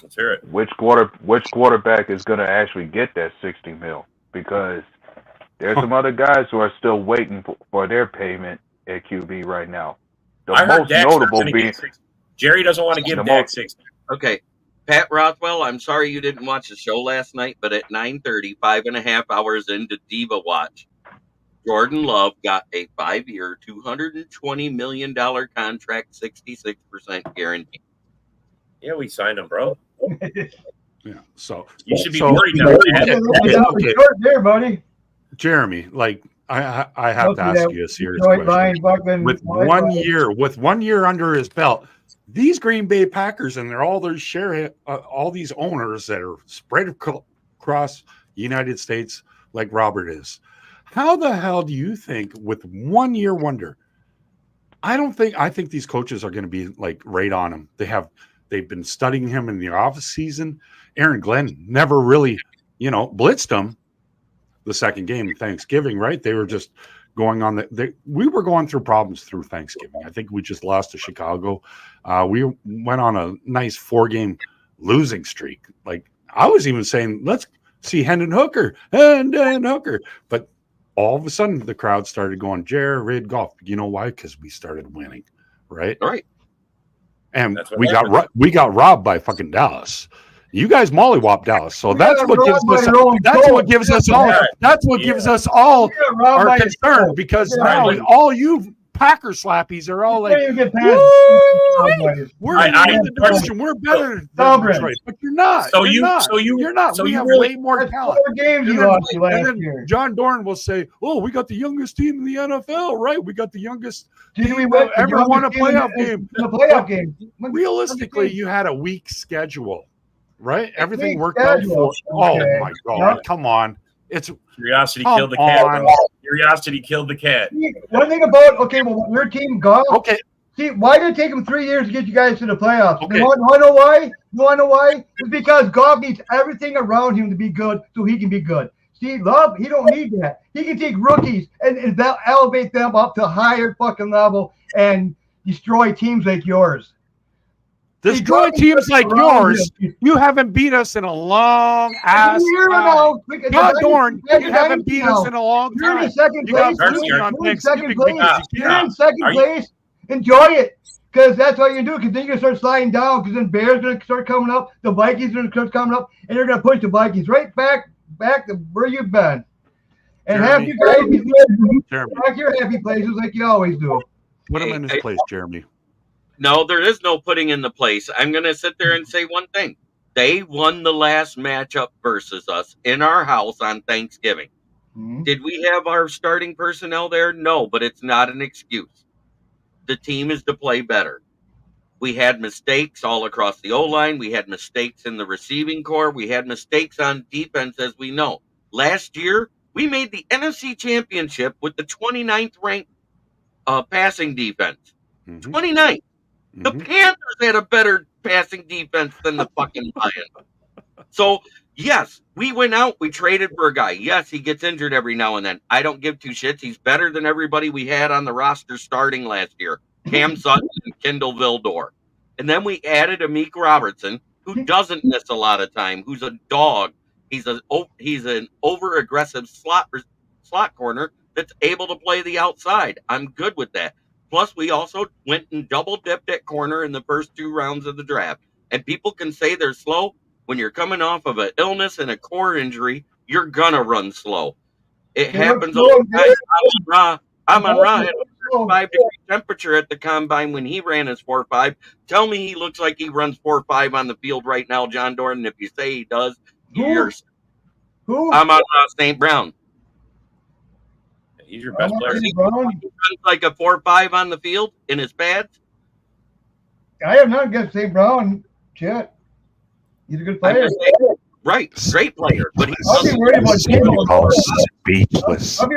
Let's hear it. Which quarterback is going to actually get that $60 million? Because there's some other guys who are still waiting for their payment at QB right now. The most notable being Jerry doesn't want to give Dak 60. Okay. Pat Rothwell, I'm sorry you didn't watch the show last night, but at 9:30, 5.5 hours into Diva Watch, Jordan Love got a 5-year, $220 million contract, 66% guarantee. Yeah, we signed him, bro. Yeah, so you should be worried about that. Short there, buddy. Jeremy, like I have to ask you a serious question. With 1 year under his belt, these Green Bay Packers and all their all these owners that are spread across the United States, like Robert is. How the hell do you think, with 1 year wonder? I think these coaches are going to be like right on him. They've been studying him in the off season. Aaron Glenn never really, blitzed him the second game, Thanksgiving, right? They were just going on we were going through problems through Thanksgiving. I think we just lost to Chicago. We went on a nice 4-game losing streak. Like I was even saying, let's see Hendon Hooker. But all of a sudden the crowd started going, Jared Goff. You know why? Because we started winning, right? All right. And we got robbed by fucking Dallas. You guys mollywopped Dallas, so that's what gives us all our concern, because now all you Packer slappies are all like, we're in the division, we're better than Detroit, but you're not. You're not. We have way more talent. And then John Dorn will say, "Oh, we got the youngest team in the NFL, right? We got the youngest team ever won a playoff game." Realistically, you had a weak schedule. Right? Everything worked out for. Oh my God! Come on! It's curiosity killed the cat. Curiosity killed the cat. One thing about your team golf. Okay. See, why did it take him 3 years to get you guys to the playoffs? Okay. You want to know why? You want to know why? It's because Goff needs everything around him to be good, so he can be good. See, Love, he don't need that. He can take rookies and elevate them up to a higher fucking level and destroy teams like yours. Destroy teams like yours. You haven't beat us in a long ass time. John Dorn, you haven't beat us in a long time. You're in second place. You're in second place. Enjoy it, because that's all you do. Because then you're going to start sliding down. Because then Bears are going to start coming up. The Vikings are going to start coming up, and they're going to push the Vikings right back to where you've been. And have you guys be back your happy places like you always do. Put him in his place, Jeremy. No, there is no putting in the place. I'm going to sit there and say one thing. They won the last matchup versus us in our house on Thanksgiving. Mhm. Did we have our starting personnel there? No, but it's not an excuse. The team is to play better. We had mistakes all across the O-line. We had mistakes in the receiving core. We had mistakes on defense, as we know. Last year, we made the NFC Championship with the 29th ranked passing defense. 29th. The Panthers had a better passing defense than the fucking Lions. So, yes, we went out. We traded for a guy. Yes, he gets injured every now and then. I don't give two shits. He's better than everybody we had on the roster starting last year. Cam Sutton and Kendall Vildor. And then we added Amik Robertson, who doesn't miss a lot of time, who's a dog. He's an over-aggressive slot corner that's able to play the outside. I'm good with that. Plus, we also went and double-dipped at corner in the first 2 rounds of the draft. And people can say they're slow. When you're coming off of an illness and a core injury, you're going to run slow. It happens all the time. Amon Ra had a 5-degree temperature at the combine when he ran his 4.5. Tell me he looks like he runs 4.5 on the field right now, John Dorn. If you say he does, you're Amon Ra St. Brown. He's your best player. He runs like a 4.5 on the field in his pads. I have not against St. Brown yet. He's a good player. Right, great player, but I'll be worried about speechless. I'll be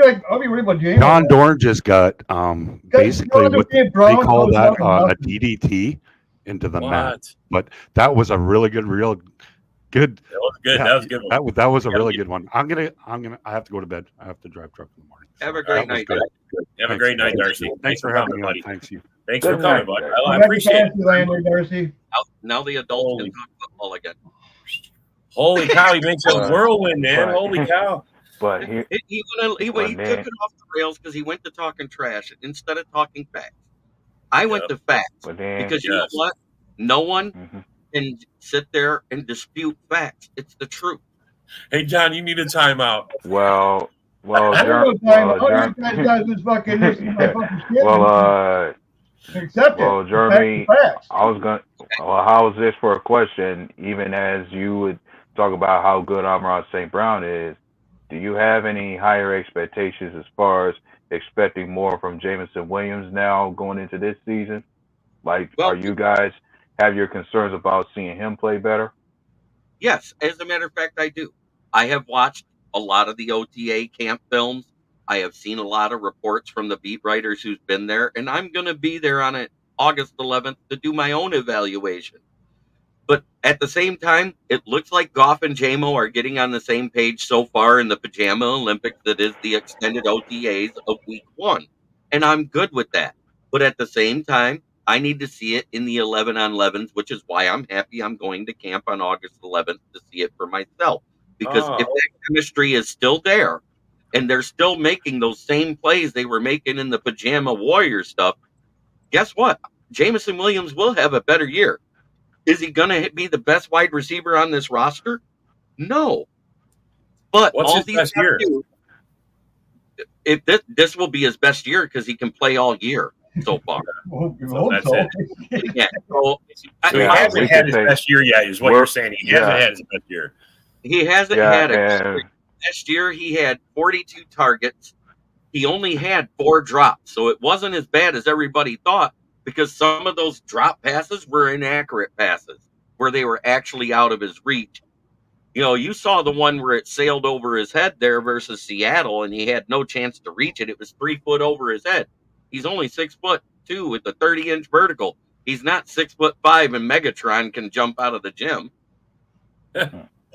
worried about James. John Dorn just got basically what they call that a DDT into the mat. But that was a really good, real good. That was good. Yeah, that was a good one. That was a really good one. I have to go to bed. I have to drive truck in the morning. Have a great night. Have a great night, Darcy. Thanks for having me, buddy. Thanks you. Thanks for coming, buddy. I appreciate it. Darcy. Now the adults can talk football again. Holy cow, he makes a whirlwind, man. Holy cow. But he took it off the rails because he went to talking trash instead of talking facts. I went to facts because you know what? No one can sit there and dispute facts. It's the truth. Hey, John, you need a timeout. Well, Jeremy, how is this for a question? Even as you would talk about how good Amon-Ra St. Brown is, do you have any higher expectations as far as expecting more from Jameson Williams now going into this season? Are you guys have your concerns about seeing him play better? Yes, as a matter of fact, I do. I have watched a lot of the OTA camp films. I have seen a lot of reports from the beat writers who's been there, and I'm going to be there on August 11th to do my own evaluation. But at the same time, it looks like Goff and JMO are getting on the same page so far in the Pajama Olympics that is the extended OTAs of week 1. And I'm good with that. But at the same time, I need to see it in the 11-on-11s, which is why I'm happy I'm going to camp on August 11th to see it for myself. Because if that chemistry is still there, and they're still making those same plays they were making in the Pajama Warrior stuff, guess what? Jameson Williams will have a better year. Is he going to be the best wide receiver on this roster? No. But what's his best year? This will be his best year because he can play all year so far. So that's it. Yeah. So he hasn't had his best year yet, is what you're saying. He hasn't had his best year. He hasn't had it. Last year, he had 42 targets. He only had 4 drops, so it wasn't as bad as everybody thought because some of those drop passes were inaccurate passes where they were actually out of his reach. You know, you saw the one where it sailed over his head there versus Seattle, and he had no chance to reach it. It was 3 foot over his head. He's only 6'2" with a 30-inch vertical. He's not 6'5", and Megatron can jump out of the gym.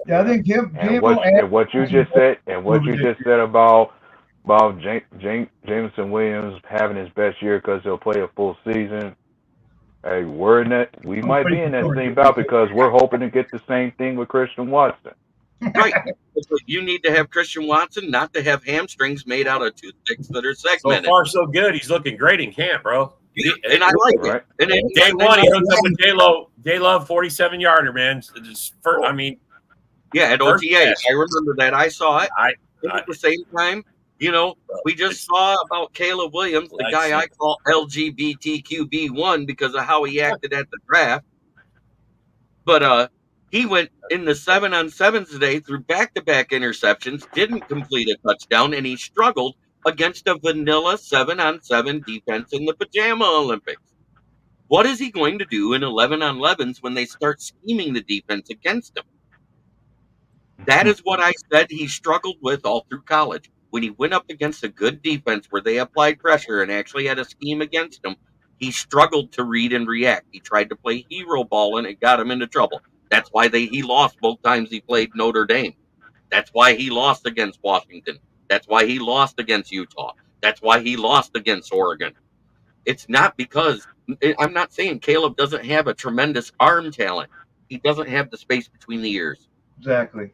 Yeah, I think what you just said about Jameson Williams having his best year because he'll play a full season. Hey, we might be in that same bout because we're hoping to get the same thing with Christian Watson. Right. You need to have Christian Watson, not to have hamstrings made out of toothpicks that are segmented. So far, so good. He's looking great in camp, bro. And I like it. And day one, he hooked up with J-Love 47-yarder, man. I mean. Yeah, at OTA. I remember that. I saw it. At the same time, You know, we just saw about Caleb Williams, the guy I call LGBTQB1 because of how he acted at the draft. But he went in the 7-on-7s today through back-to-back interceptions, didn't complete a touchdown, and he struggled against a vanilla 7-on-7 defense in the Pajama Olympics. What is he going to do in 11-on-11s when they start scheming the defense against him? That is what I said he struggled with all through college. When he went up against a good defense where they applied pressure and actually had a scheme against him, he struggled to read and react. He tried to play hero ball and it got him into trouble. That's why he lost both times he played Notre Dame. That's why he lost against Washington. That's why he lost against Utah. That's why he lost against Oregon. It's not because I'm not saying Caleb doesn't have a tremendous arm talent. He doesn't have the space between the ears. Exactly.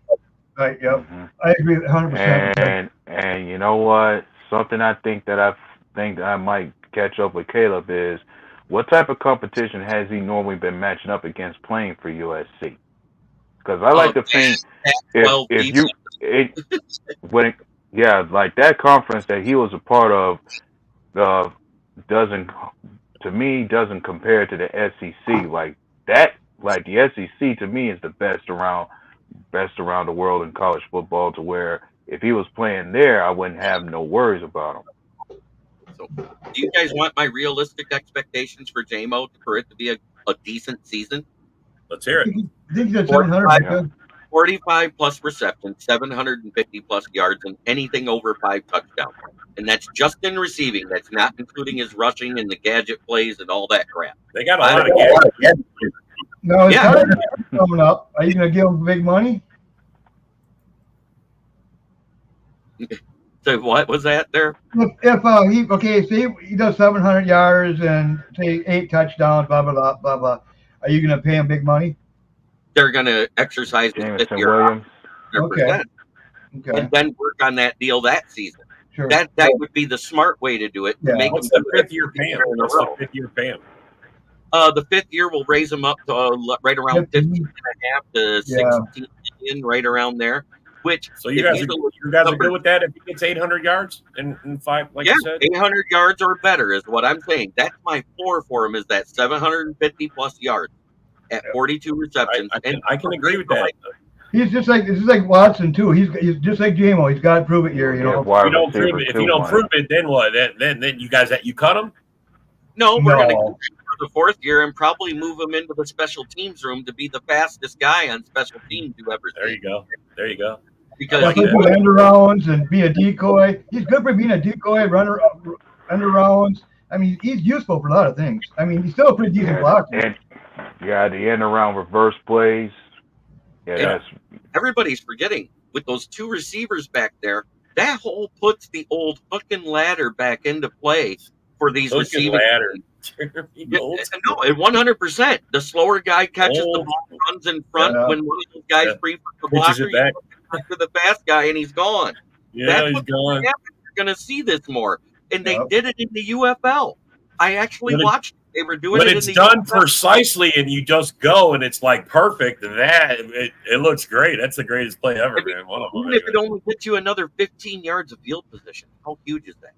Right. Yep. I agree 100%. And you know what? Something I think I might catch up with Caleb is, what type of competition has he normally been matching up against playing for USC? Because I like to think like that conference that he was a part of doesn't compare to the SEC. Like the SEC to me is the best around the world in college football, to where if he was playing there, I wouldn't have no worries about him. So, do you guys want my realistic expectations for J-Mo for it to be a decent season? Let's hear it. I think that's 700. 45 plus receptions, 750 plus yards, and anything over 5 touchdowns. And that's just in receiving. That's not including his rushing and the gadget plays and all that crap. They got a lot of gadgets. No, it's coming up. Are you going to give him big money? So what was that there? If he does 700 yards and say 8 touchdowns, blah blah blah blah blah, are you going to pay him big money? They're going to exercise his 5th year. Okay. And then work on that deal that season. Sure. That would be the smart way to do it. Yeah. Make What's him the 5th year pay him? What's the 5th year pay him? The 5th year will raise him up to right around 15.5 to 16 million, right around there. Which, so you guys are good with that if he gets 800 yards and 5, like you said? 800 yards or better is what I'm saying. That's my floor for him, is that 750 plus yards at 42 receptions. I can agree with that. He's just like Watson too. He's just like J-Mo. He's got to prove it here. You know. If you don't prove it, then what? Then you guys cut him? No, we're going to go for the 4th year and probably move him into the special teams room to be the fastest guy on special teams you ever see. There you go. Because he can end arounds and be a decoy. He's good for being a decoy, runner, end arounds. I mean, he's useful for a lot of things. I mean, he's still a pretty decent blocker. The end around reverse plays. Yeah, everybody's forgetting with those 2 receivers back there. That hole puts the old fucking ladder back into play for these receivers. No, 100%. The slower guy catches the ball, runs in front when one of those guys free from the blocker. Back to the fast guy, and he's gone. Yeah, he's gone. You're going to see this more, and they did it in the UFL. I actually watched. They were doing it. But it's done precisely, and you just go, and it's like perfect. And it looks great. That's the greatest play ever, man. Even if it only gets you another 15 yards of field position, how huge is that?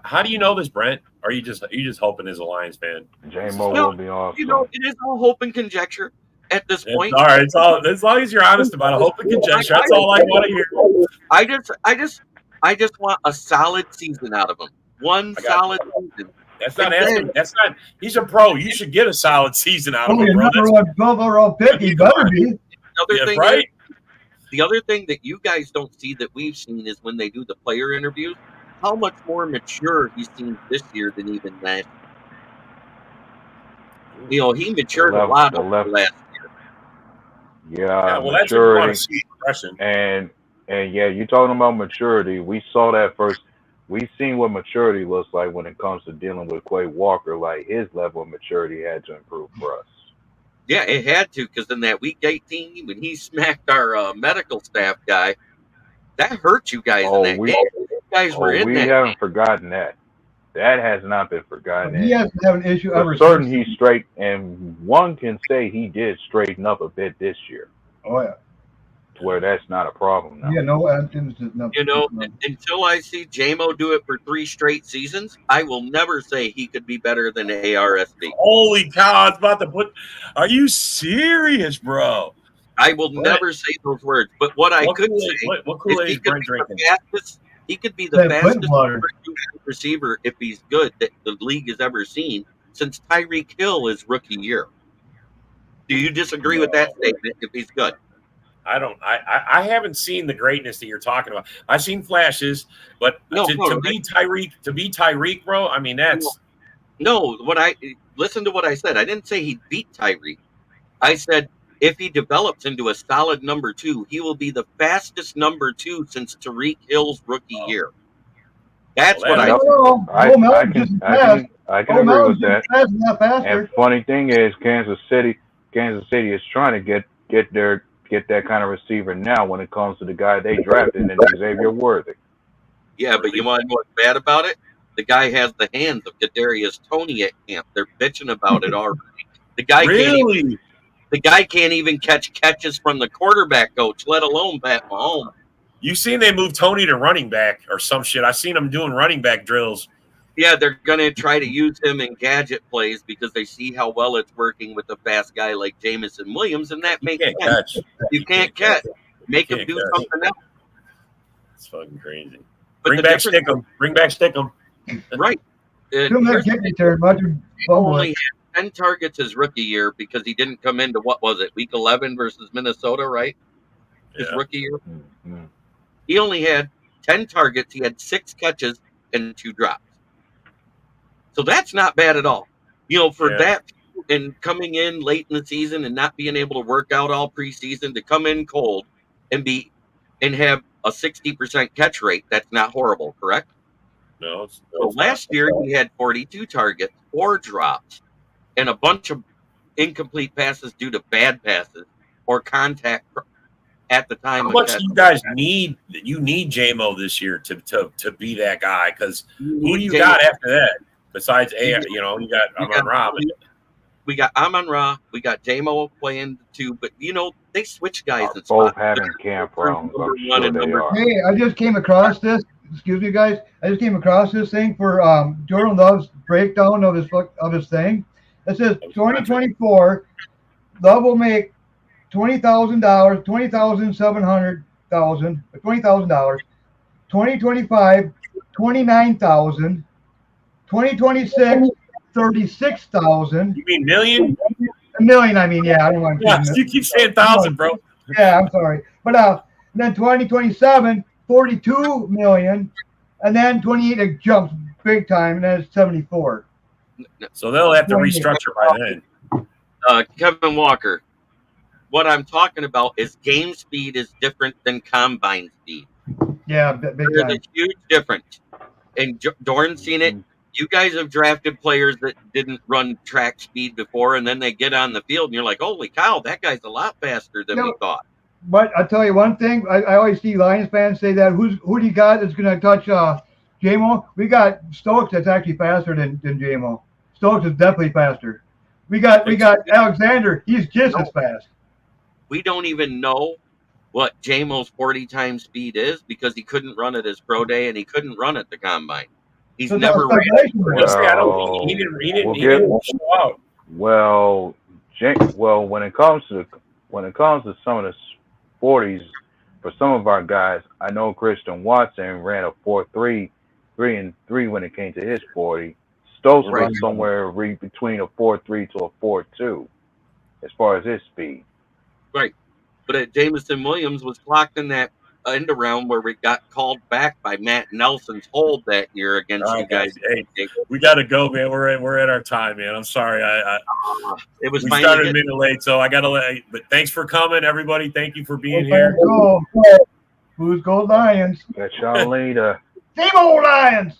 How do you know this, Brent? Are you just hoping as a Lions fan? J-Mo will be awesome. You know, it is all hope and conjecture at this point. All right, it's all as long as you're honest about it. Hope and conjecture. That's all I want to hear. I just want a solid season out of him. One solid season. That's not asking. That's not. He's a pro. You should get a solid season out of him, bro. Number 1 overall pick. He better be. The other thing that you guys don't see that we've seen is when they do the player interviews, how much more mature he seems this year than even last year. You know, he matured a lot over last year. Yeah, well, maturity. And you're talking about maturity. We saw that first. We've seen what maturity looks like when it comes to dealing with Quay Walker. Like, his level of maturity had to improve for us. Yeah, it had to, because in that week 18, when he smacked our medical staff guy, that hurt you guys in that game. You guys were in that. We haven't forgotten that. That has not been forgotten. He hasn't had an issue ever. Certain he's straight, and one can say he did straighten up a bit this year. Oh yeah. to where that's not a problem now. Yeah, no, until I see J-Mo do it for 3 straight seasons, I will never say he could be better than ARSB. Holy cow! I was about to put. Are you serious, bro? I will never say those words. But what I could say what Kool-Aid is is Brent drinking? he could be the fastest receiver if he's good that the league has ever seen since Tyreek Hill is rookie year. Do you disagree with that statement if he's good? I don't. I haven't seen the greatness that you're talking about. I've seen flashes, but to be Tyreek, bro. I mean, that's listen to what I said. I didn't say he'd beat Tyreek. I said if he develops into a solid number 2, he will be the fastest number 2 since Tyreek Hill's rookie year. That's what I said. I can agree with that. And funny thing is, Kansas City is trying to get that kind of receiver now when it comes to the guy they drafted in Xavier Worthy. Yeah, but you want to know what's bad about it? The guy has the hands of Kadarius Toney at camp. They're bitching about it already. The guy can't even catch catches from the quarterback coach, let alone Pat Mahomes. You seen they moved Toney to running back or some shit? I seen him doing running back drills. Yeah, they're going to try to use him in gadget plays because they see how well it's working with a fast guy like Jamison Williams, and that makes sense. You can't catch. Make him do something else. It's fucking crazy. Bring back Stickum. Right. Only had 10 targets his rookie year because he didn't come into, week 11 versus Minnesota, right? His rookie year. Mm-hmm. He only had 10 targets. He had 6 catches and 2 drops. So that's not bad at all. That and coming in late in the season and not being able to work out all preseason to come in cold and have a 60% catch rate, that's not horrible, correct? No. So last year he had 42 targets, 4 drops, and a bunch of incomplete passes due to bad passes or contact at the time. How much do you guys need? You need J-Mo this year to be that guy, because who do you got after that? Besides, you got Amon-Ra. We got Amon-Ra. We got J-Mo playing too. But, they switch guys. Both having camp wrong. Hey, I just came across this. Excuse me, guys. I just came across this thing for Jordan Love's breakdown of his thing. It says 2024, Love will make $20,000, $20,700, $20,000. 2025, $29,000. 2026, 36,000. You mean million? A million, I mean, yeah. I don't want to. Yeah, you keep saying 1,000, bro. Yeah, I'm sorry. But then 2027, 42 million, and then 28 it jumps big time, and then it's 74. So they'll have to restructure by then. Kevin Walker, what I'm talking about is game speed is different than combine speed. Yeah, big There's a huge difference, and Dorn's seen it. You guys have drafted players that didn't run track speed before, and then they get on the field, and you're like, holy cow, that guy's a lot faster than we thought. But I'll tell you one thing. I always see Lions fans say that. Who do you got that's going to touch J-Mo? We got Stokes that's actually faster than J-Mo. Stokes is definitely faster. We got Alexander. He's just as fast. We don't even know what J-Mo's 40 times speed is because he couldn't run at his pro day, and he couldn't run at the combine. He's never ran. He didn't show out. Well, when it comes to some of the 40s, for some of our guys, I know Christian Watson ran a 4.3, 3 when it came to his 40. Stokes was somewhere between a 4.3 to a 4.2 as far as his speed. Right, but Jamison Williams was clocked in that end around where we got called back by Matt Nelson's hold that year against you guys. Hey, we got to go, man. We're at our time, man. I'm sorry. We started a minute late, so I got to but thanks for coming, everybody. Thank you for being here. Who's Gold Lions? Catch y'all later. Same old Lions.